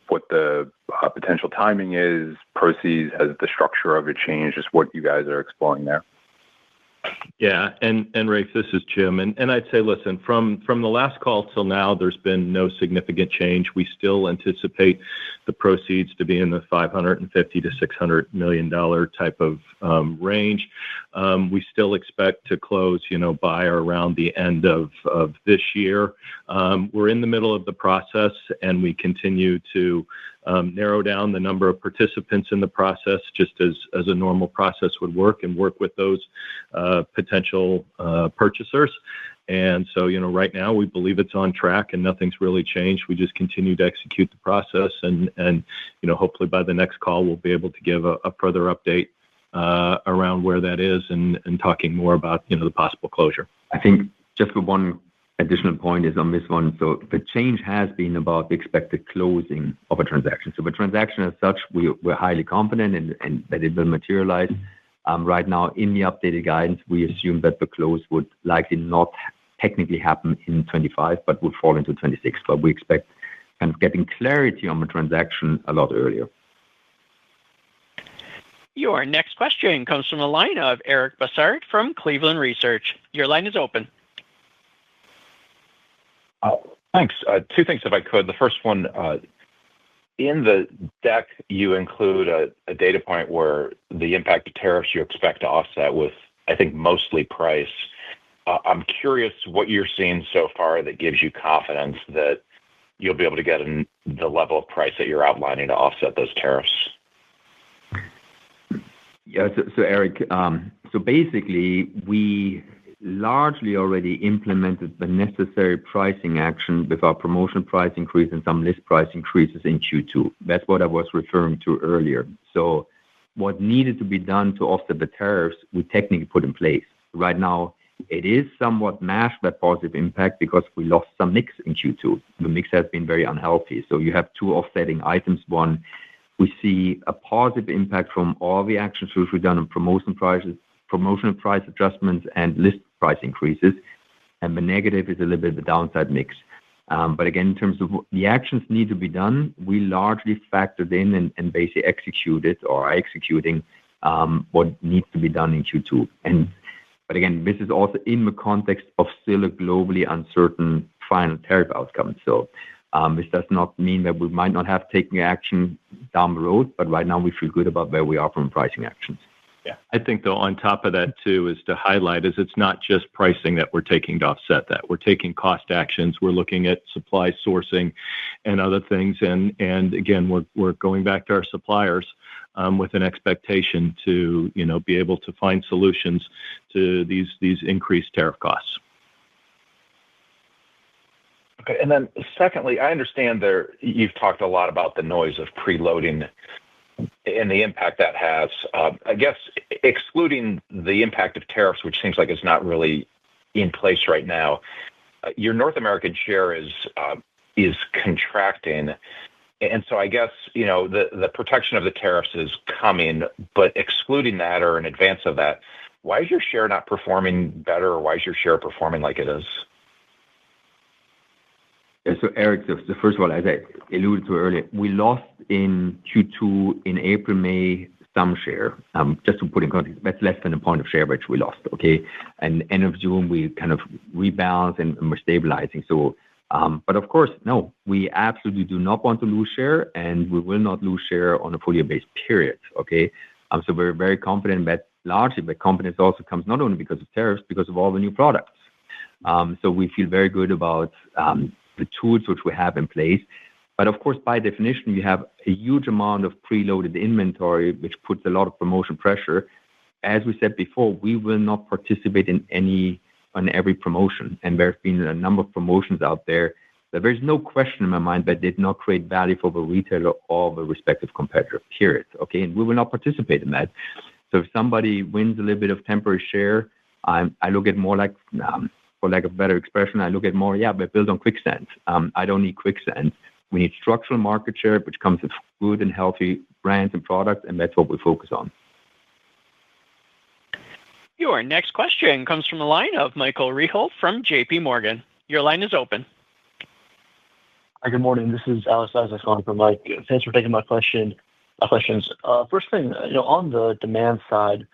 what the potential timing is, proceeds, has the structure of it changed, just what you guys are exploring there? Yeah, and Rafe, this is Jim, and I'd say, listen, from the last call till now, there's been no significant change. We still anticipate the proceeds to be in the $550 to $600 million type of range. We still expect to close, by or around the end of this year. We're in the middle of the process, and we continue to narrow down the number of participants in the process, just as a normal process would work, and work with those potential purchasers. And so, right now we believe it's on track and nothing's really changed. We just continue to execute the process, and hopefully by the next call we'll be able to give a further update around where that is and talking more about the possible closure. I think just for one additional point is on this one. So the change has been about the expected closing of a transaction. So the transaction as such, we're highly confident in that it will materialize. Right now, in the updated guidance, we assume that the close would likely not technically happen in 25, but would fall into 26. But we expect kind of getting clarity on the transaction a lot earlier. Your next question comes from the line of Eric Bosshard from Cleveland Research. Your line is open. Thanks. Two things, if I could. The first one, in the deck, you include a data point where the impact of tariffs you expect to offset with, I think, mostly price. I'm curious what you're seeing so far that gives you confidence that you'll be able to get the level of price that you're outlining to offset those tariffs. Yeah, so Eric, so basically we largely already implemented the necessary pricing action with our promotion price increase and some list price increases in Q2. That's what I was referring to earlier. So what needed to be done to offset the tariffs, we technically put in place. Right now, it is somewhat masked, that positive impact, because we lost some mix in Q2. The mix has been very unhealthy. So you have two offsetting items. One, we see a positive impact from all the actions which we've done on promotional price adjustments and list price increases. and the negative is a little bit of the downside mix. But again, in terms of the actions need to be done, we largely factored in and basically executed or are executing what needs to be done in Q2. But again, this is also in the context of still a globally uncertain final tariff outcome. So this does not mean that we might not have taken action down the road, but right now we feel good about where we are from pricing actions. Yeah, I think though on top of that too is to highlight is it's not just pricing that we're taking to offset that. We're taking cost actions. We're looking at supply sourcing and other things. And again, we're going back to our suppliers with an expectation to be able to find solutions to these increased tariff costs. Okay, and then secondly, I understand you've talked a lot about the noise of preloading and the impact that has. I guess excluding the impact of tariffs, which seems like it's not really in place right now, your North American share is contracting. And so I guess, the protection of the tariffs is coming, but excluding that or in advance of that, why is your share not performing better, or why is your share performing like it is? Yeah, so Eric, so first of all, as I alluded to earlier, we lost in Q2 in April, May, some share. Just to put in context, that's less than a point of share which we lost, okay? And end of June, we kind of rebalanced and we're stabilizing. So, but of course, no, we absolutely do not want to lose share, and we will not lose share on a full year based period, okay? So we're very confident that largely the confidence also comes not only because of tariffs, because of all the new products. So we feel very good about the tools which we have in place. But of course, by definition, you have a huge amount of preloaded inventory, which puts a lot of promotion pressure. As we said before, we will not participate on every promotion. And there's been a number of promotions out there that there's no question in my mind that did not create value for the retailer or the respective competitor, period. Okay, and we will not participate in that. So if somebody wins a little bit of temporary share, I look at more like, for lack of a better expression, I look at more, we're built on quicksand. I don't need quicksand. We need structural market share, which comes with good and healthy brands and products, and that's what we focus on. Your next question comes from the line of Michael Reholt from JP Morgan. Your line is open. Hi, good morning. This is Alex Isaac on for Mike. Thanks for taking my questions. First thing, on the demand side,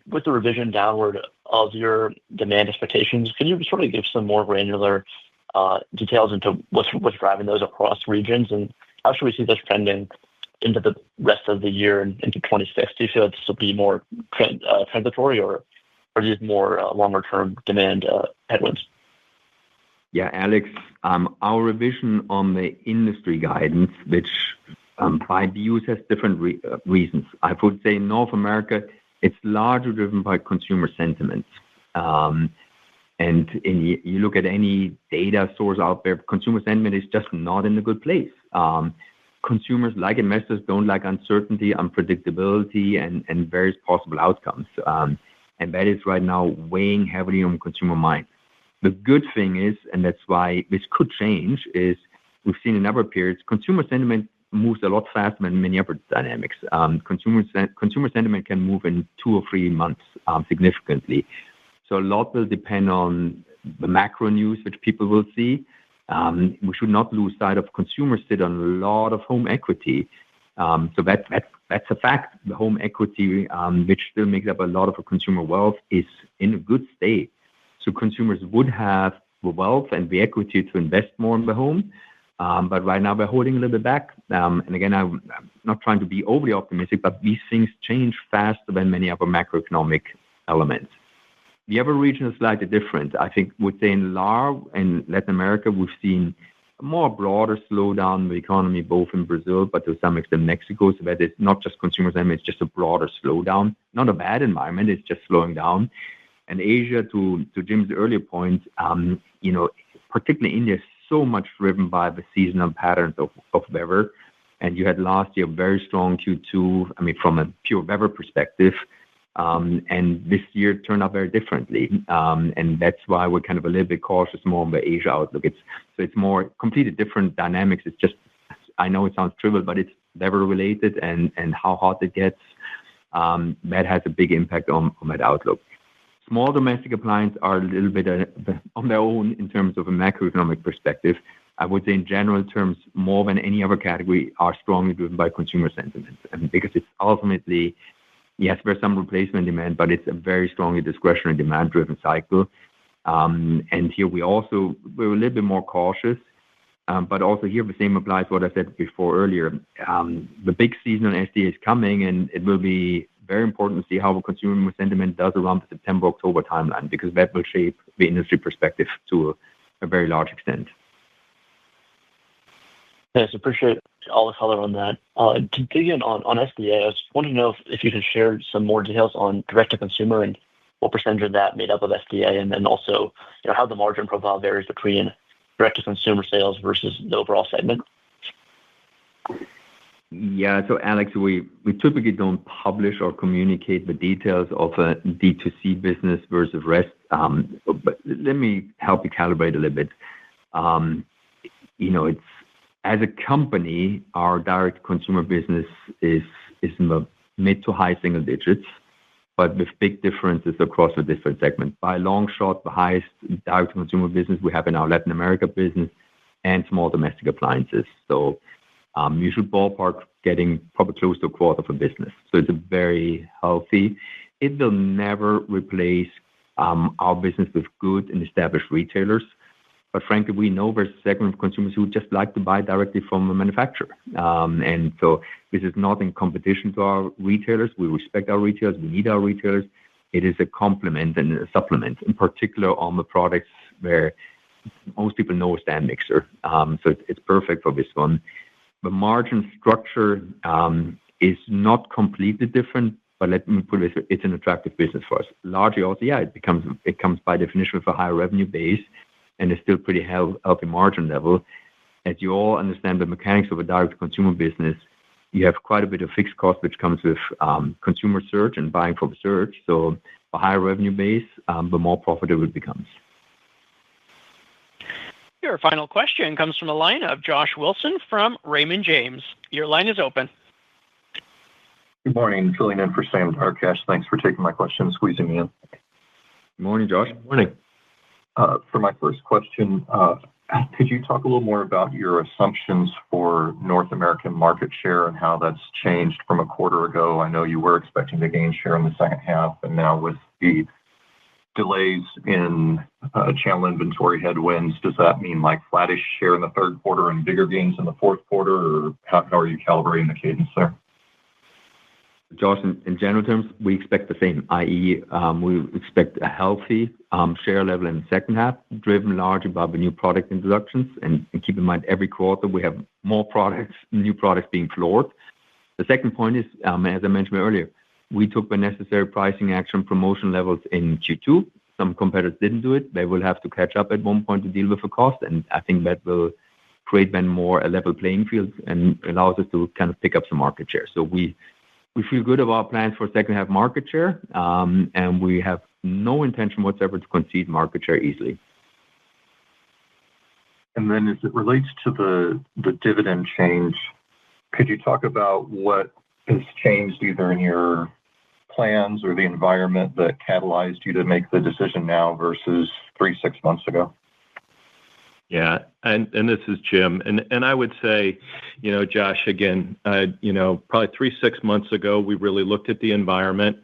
with the revision downward of your demand expectations, can you sort of give some more granular details into what's driving those across regions, and how should we see this trending into the rest of the year and into 26? Do you feel this will be more transitory, or are these more longer-term demand headwinds? Yeah, Alex, our revision on the industry guidance, which by BUs has different reasons. I would say in North America, it's largely driven by consumer sentiment. And you look at any data source out there, consumer sentiment is just not in a good place. Consumers, like investors, don't like uncertainty, unpredictability, and various possible outcomes. And that is right now weighing heavily on consumer minds. The good thing is, and that's why this could change, is we've seen in other periods, consumer sentiment moves a lot faster than many other dynamics. Consumer sentiment can move in 2 or 3 months significantly. So a lot will depend on the macro news which people will see. We should not lose sight of consumers sit on a lot of home equity. So that's a fact. The home equity, which still makes up a lot of our consumer wealth, is in a good state. So consumers would have the wealth and the equity to invest more in the home. But right now we're holding a little bit back. And again, I'm not trying to be overly optimistic, but these things change faster than many other macroeconomic elements. The other region is slightly different. I think would say in Latin America, we've seen a more broader slowdown in the economy, both in Brazil, but to some extent Mexico. So that is not just consumer sentiment, it's just a broader slowdown. Not a bad environment, it's just slowing down. And Asia, to Jim's earlier point, particularly India, is so much driven by the seasonal patterns of weather. And you had last year very strong Q2, from a pure weather perspective. And this year turned out very differently. And that's why we're kind of a little bit cautious more on the Asia outlook. It's more completely different dynamics. It's just, I know it sounds trivial, but it's weather related and how hot it gets. That has a big impact on that outlook. Small domestic appliances are a little bit on their own in terms of a macroeconomic perspective. I would say in general terms, more than any other category, are strongly driven by consumer sentiment. And because it's ultimately, yes, there's some replacement demand, but it's a very strongly discretionary demand-driven cycle. And here we're a little bit more cautious. But also here, the same applies to what I said before earlier. The big season on SDA is coming, and it will be very important to see how the consumer sentiment does around the September-October timeline, because that will shape the industry perspective to a very large extent. Yes, appreciate all the color on that. To dig in on SDA, I just want to know if you can share some more details on direct-to-consumer and what percentage of that made up of SDA, and then also how the margin profile varies between direct-to-consumer sales versus the overall segment. Yeah, so Alex, we typically don't publish or communicate the details of a D2C business versus rest. But let me help you calibrate a little bit. It's as a company, our direct-to-consumer business is in the mid to high single digits, but with big differences across the different segments. By a long shot, the highest direct-to-consumer business we have in our Latin America business and small domestic appliances. So you should ballpark getting probably close to a quarter of a business. So it's a very healthy. It will never replace our business with good and established retailers. But frankly, we know there's a segment of consumers who just like to buy directly from a manufacturer. And so this is not in competition to our retailers. We respect our retailers. We need our retailers. It is a complement and a supplement, in particular on the products where most people know a stand mixer. So it's perfect for this one. The margin structure is not completely different, but let me put it this way, it's an attractive business for us. Largely also, yeah, it comes by definition with a higher revenue base, and it's still pretty healthy margin level. As you all understand the mechanics of a direct-to-consumer business, you have quite a bit of fixed cost, which comes with consumer search and buying from search. So a higher revenue base, the more profitable it becomes. Your final question comes from a line of Josh Wilson from Raymond James. Your line is open. Good morning. Filling in for Sam Darkash. Thanks for taking my question, squeezing me in. Good morning, Josh. Morning. For my first question, could you talk a little more about your assumptions for North American market share and how that's changed from a quarter ago? I know you were expecting to gain share in the second half, and now with the delays in channel inventory headwinds, does that mean like flattish share in the third quarter and bigger gains in the fourth quarter, or how are you calibrating the cadence there? Josh, in general terms, we expect the same, i.e., we expect a healthy share level in the second half, driven largely by the new product introductions. And keep in mind, every quarter we have more products, new products being floored. The second point is, as I mentioned earlier, we took the necessary pricing action promotion levels in Q2. Some competitors didn't do it. They will have to catch up at one point to deal with the cost. And I think that will create then more a level playing field and allows us to kind of pick up some market share. So we feel good about plans for second half market share, and we have no intention whatsoever to concede market share easily. And then as it relates to the dividend change, could you talk about what has changed either in your plans or the environment that catalyzed you to make the decision now versus 3-6 months ago? Yeah, and this is Jim, and I would say, Josh, again, probably 3-6 months ago, we really looked at the environment.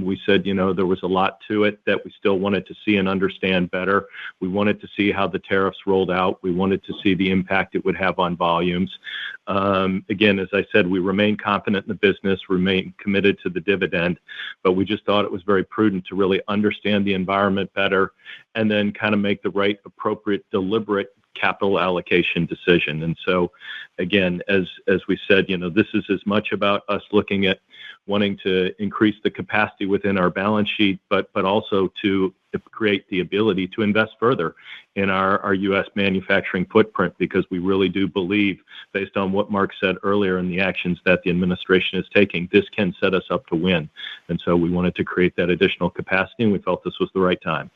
We said, there was a lot to it that we still wanted to see and understand better. We wanted to see how the tariffs rolled out. We wanted to see the impact it would have on volumes. Again, as I said, we remain confident in the business, remain committed to the dividend, but we just thought it was very prudent to really understand the environment better and then kind of make the right, appropriate, deliberate capital allocation decision. And so, again, as we said, this is as much about us looking at wanting to increase the capacity within our balance sheet, but also to create the ability to invest further in our U.S. manufacturing footprint, because we really do believe, based on what Mark said earlier and the actions that the administration is taking, this can set us up to win. And so we wanted to create that additional capacity, and we felt this was the right time.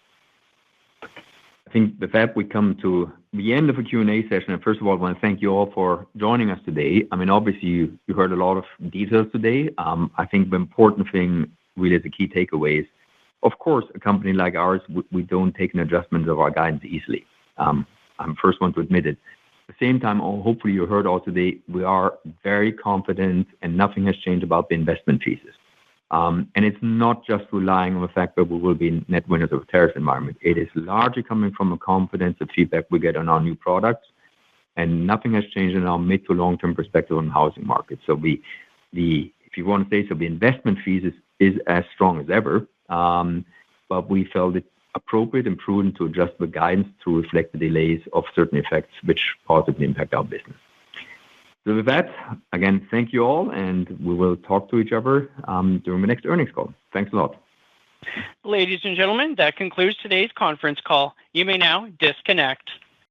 I think with that, we come to the end of the Q&A session. And first of all, I want to thank you all for joining us today. I mean, obviously, you heard a lot of details today. I think the important thing, really, the key takeaways, Of course, a company like ours, we don't take an adjustment of our guidance easily. I'm the first one to admit it. At the same time, hopefully you heard all today, we are very confident and nothing has changed about the investment thesis. And it's not just relying on the fact that we will be net winners of a tariff environment. It is largely coming from a confidence of feedback we get on our new products, and nothing has changed in our mid to long-term perspective on the housing market. So if you want to say so, the investment thesis is as strong as ever, but we felt it appropriate and prudent to adjust the guidance to reflect the delays of certain effects which positively impact our business. So with that, again, thank you all, and we will talk to each other during the next earnings call. Thanks a lot. Ladies and gentlemen, that concludes today's conference call. You may now disconnect.